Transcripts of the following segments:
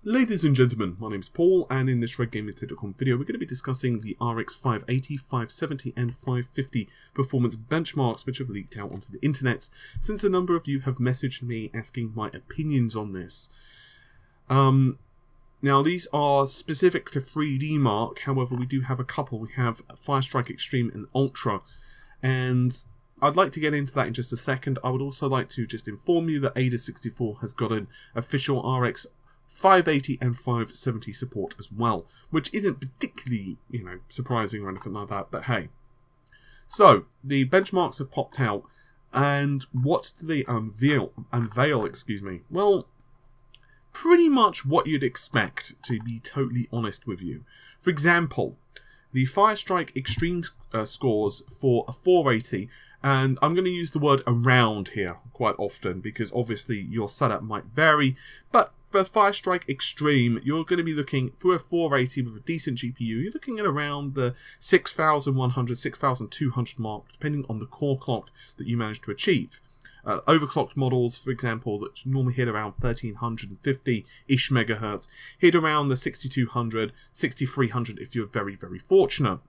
Ladies and gentlemen, my name's Paul, and in this RedGaming.com video we're going to be discussing the RX 580, 570 and 550 performance benchmarks which have leaked out onto the internet, since a number of you have messaged me asking my opinions on this. Now these are specific to 3D Mark, however we do have a couple. We have Firestrike Extreme and Ultra, and I'd like to get into that in just a second. I would also like to just inform you that Ada64 has got an official RX 580 and 570 support as well, which isn't particularly, surprising or anything like that, but hey. So, the benchmarks have popped out, and what do they unveil, Well, pretty much what you'd expect, to be totally honest with you. For example, the Firestrike Extreme scores for a 480, and I'm going to use the word around here quite often, because obviously your setup might vary, but for Firestrike Extreme, you're going to be looking through a 480 with a decent GPU. You're looking at around the 6,100, 6,200 mark, depending on the core clock that you manage to achieve. Overclocked models, for example, that normally hit around 1350-ish megahertz, hit around the 6200, 6300 if you're very, very fortunate.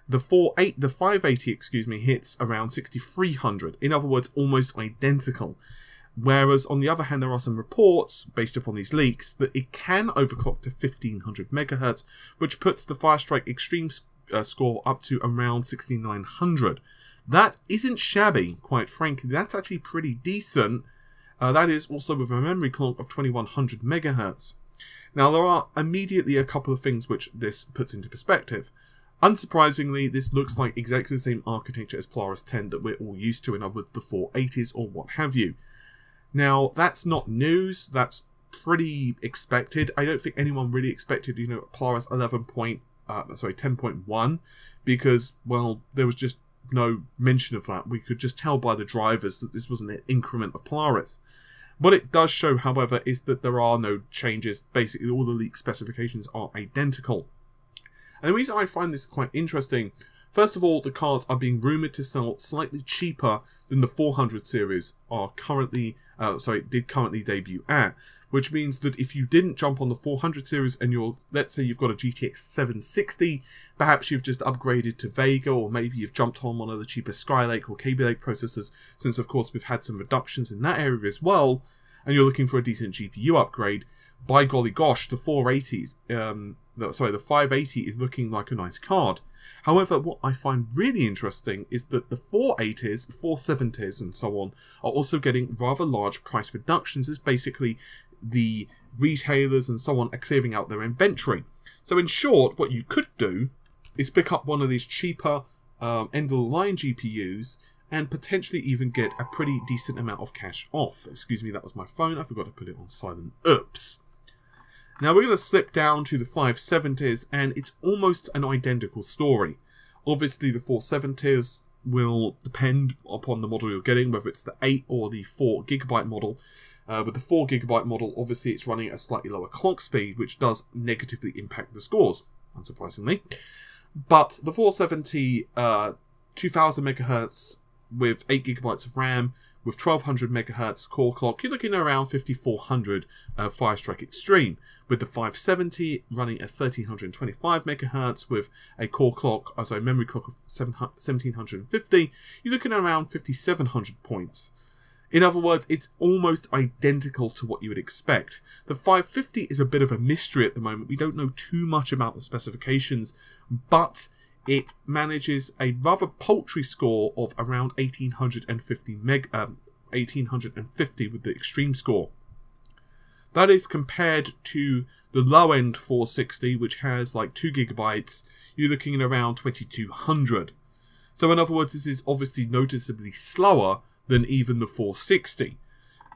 The 580, hits around 6300. In other words, almost identical. Whereas, on the other hand, there are some reports, based upon these leaks, that it can overclock to 1500 megahertz, which puts the Firestrike Extreme score up to around 6900. That isn't shabby, quite frankly. That's actually pretty decent. That is also with a memory clock of 2100 megahertz. Now, there are immediately a couple of things which this puts into perspective. Unsurprisingly, this looks like exactly the same architecture as Polaris 10 that we're all used to, in other words, the 480s or what have you. Now, that's not news, that's pretty expected. I don't think anyone really expected, Polaris 10.1, because, well, there was just no mention of that. We could just tell by the drivers that this wasn't an increment of Polaris. What it does show, however, is that there are no changes. Basically, all the leak specifications are identical. And the reason I find this quite interesting, first of all, the cards are being rumoured to sell slightly cheaper than the 400 series are currently, did currently debut at, which means that if you didn't jump on the 400 series and let's say you've got a GTX 760, perhaps you've just upgraded to Vega, or maybe you've jumped on one of the cheaper Skylake or Kaby Lake processors, since of course we've had some reductions in that area as well, and you're looking for a decent GPU upgrade, by golly gosh, the 480s, the 580 is looking like a nice card. However, what I find really interesting is that the 480s, 470s and so on are also getting rather large price reductions, as basically the retailers and so on are clearing out their inventory. So in short, what you could do is pick up one of these cheaper end-of-the-line GPUs and potentially even get a pretty decent amount of cash off. Excuse me, that was my phone. I forgot to put it on silent. Oops. Now we're going to slip down to the 570s, and it's almost an identical story. Obviously the 470s will depend upon the model you're getting, whether it's the 8 or the 4GB model. With the 4GB model, obviously it's running at a slightly lower clock speed, which does negatively impact the scores, unsurprisingly. But the 470, 2000 MHz with 8GB of RAM, with 1200 MHz core clock, you're looking at around 5400 Firestrike Extreme. With the 570 running at 1325 MHz with a core clock, memory clock of 1750, you're looking at around 5700 points. In other words, it's almost identical to what you would expect. The 550 is a bit of a mystery at the moment. We don't know too much about the specifications, but it manages a rather paltry score of around 1850 with the extreme score. That is compared to the low-end 460, which has like 2GB. You're looking at around 2200. So in other words, this is obviously noticeably slower than even the 460.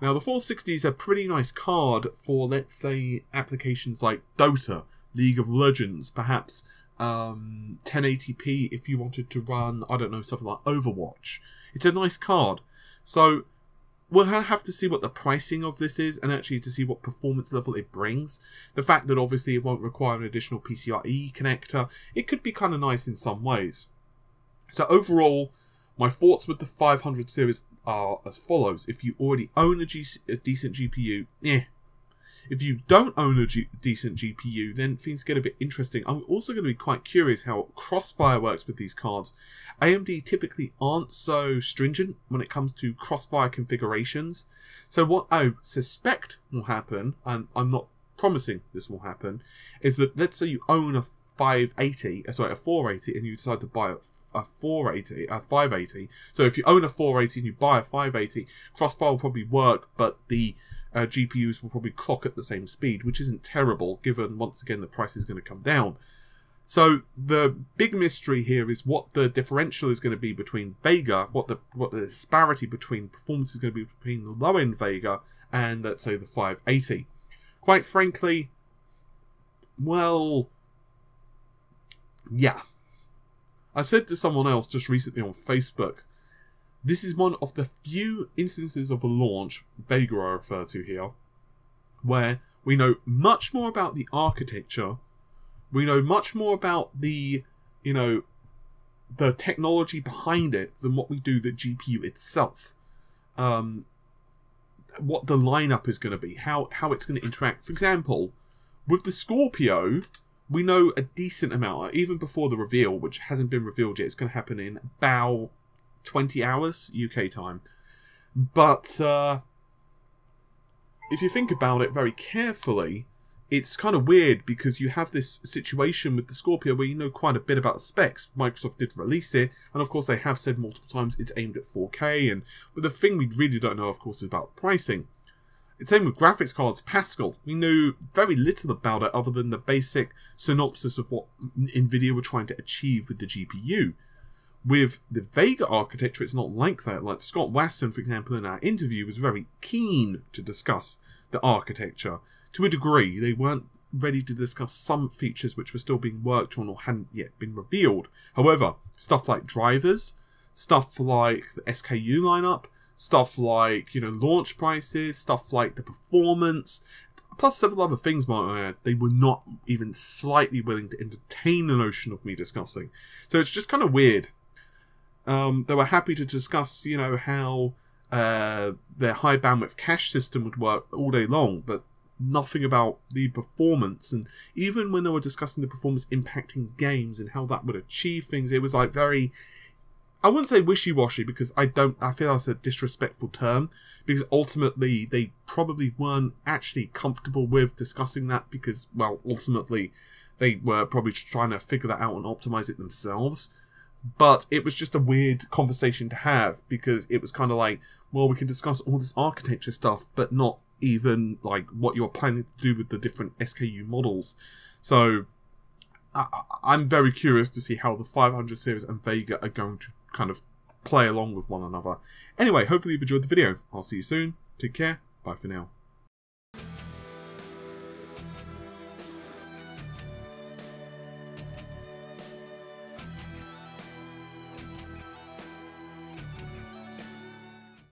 Now the 460 is a pretty nice card for, let's say, applications like Dota, League of Legends, perhaps 1080p if you wanted to run, I don't know, something like Overwatch. It's a nice card. So we'll have to see what the pricing of this is, and actually to see what performance level it brings. The fact that obviously it won't require an additional PCIe connector, it could be kind of nice in some ways. So overall, my thoughts with the 500 series are as follows. If you already own a decent GPU, If you don't own a decent GPU, then things get a bit interesting. I'm also going to be quite curious how Crossfire works with these cards. AMD typically aren't so stringent when it comes to Crossfire configurations. So what I suspect will happen, and I'm not promising this will happen, is that let's say you own a 480, and you decide to buy a 580. So if you own a 480 and you buy a 580, Crossfire will probably work, but the GPUs will probably clock at the same speed, which isn't terrible, given once again the price is going to come down. So the big mystery here is what the differential is going to be between Vega, what the disparity between performance is going to be between the low-end Vega and, let's say, the 580. Quite frankly, well, yeah. I said to someone else just recently on Facebook, this is one of the few instances of a launch, Vega I refer to here, where we know much more about the architecture, we know much more about the, the technology behind it than what we do the GPU itself. What the lineup is going to be, how it's going to interact. For example, with the Scorpio, we know a decent amount, even before the reveal, which hasn't been revealed yet. It's going to happen in about 20 hours UK time. But if you think about it very carefully, it's kind of weird because you have this situation with the Scorpio where you know quite a bit about the specs. Microsoft did release it, and of course they have said multiple times it's aimed at 4K, but the thing we really don't know, of course, is about pricing. It's same with graphics cards, Pascal. We knew very little about it other than the basic synopsis of what Nvidia were trying to achieve with the GPU. With the Vega architecture, it's not like that. Like Scott Wasson, for example, in our interview, was very keen to discuss the architecture. To a degree, they weren't ready to discuss some features which were still being worked on or hadn't yet been revealed. However, stuff like drivers, stuff like the SKU lineup, stuff like, launch prices, stuff like the performance, plus several other things, might I add, they were not even slightly willing to entertain the notion of me discussing. So it's just kind of weird. They were happy to discuss, how their high bandwidth cache system would work all day long, but nothing about the performance. And even when they were discussing the performance impacting games and how that would achieve things, it was like very, I wouldn't say wishy-washy, because I feel that's a disrespectful term, because ultimately they probably weren't actually comfortable with discussing that, because, well, ultimately they were probably trying to figure that out and optimize it themselves. But it was just a weird conversation to have, because it was kind of like, well, we can discuss all this architecture stuff, but not even like what you're planning to do with the different SKU models. So I'm very curious to see how the 500 series and Vega are going to kind of play along with one another. Anyway, hopefully you've enjoyed the video. I'll see you soon. Take care. Bye for now.